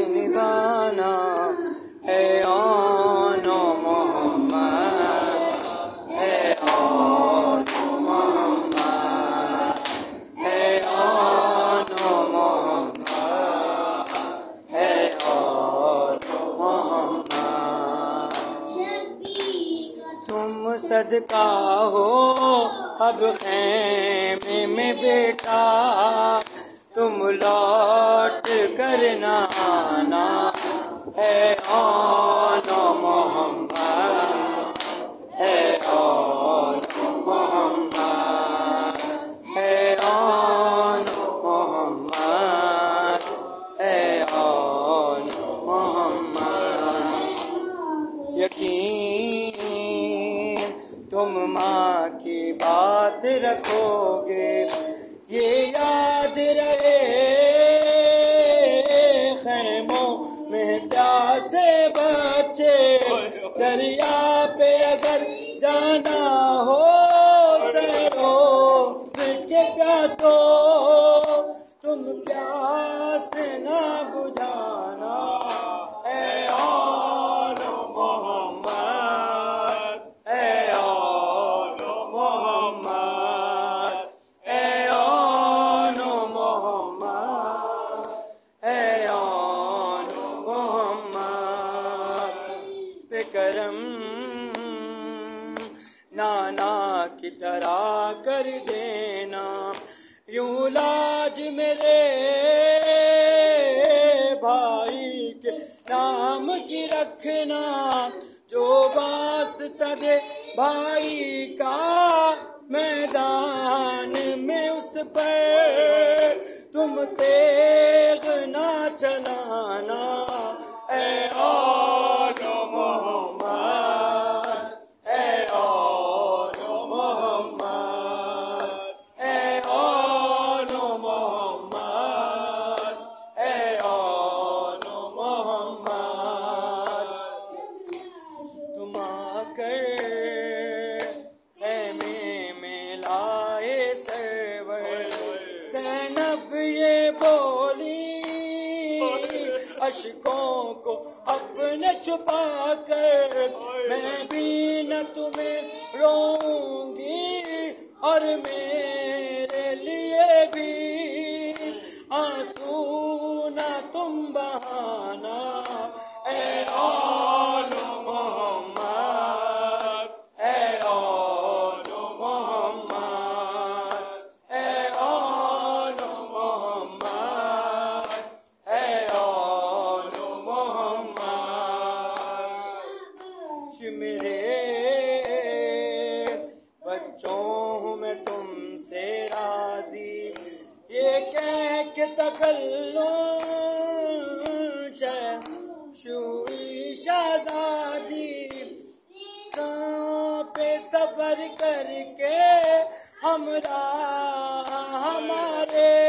نبانا اے آن محمد اے آن محمد اے آن محمد اے آن محمد تم صدقہ ہو اب خیمے میں بیٹا تم لوٹ کر نہ آنا اے آن محمد اے آن محمد اے آن محمد اے آن محمد یقین تم ماں کی بات رکھو گے یہ یاد رہے خیموں میں پیاسے بچے دریا پہ اگر جانا ہو روز کے پیاسو تم پیاس نہ بجھانا اے آن محمد اے آن محمد اے آن محمد اے آن محمد پہ کرم نانا کی طرح کر دینا یوں لاج میرے بھائی کے نام کی رکھنا جو واسطہ دے بھائی کا میدان میں اس پر تم تیغ نہ چلانا اے آن محمد اے آن محمد اے آن محمد اے آن محمد تم آ کر خیمے میں لائے سرور زینب یہ بولی اشکوں کو اپنے چھپا کر میں بھی نہ تمہیں روؤں گی اور میرے لیے بھی آنسو نہ تم بہانا اے آن محمد اے آن محمد اے آن محمد اے آن محمد میرے بچوں ہوں میں تم سے راضی یہ کہہ کے تکلم شوئی شہزادی پہ سفر کر کے ہمراہ ہمارے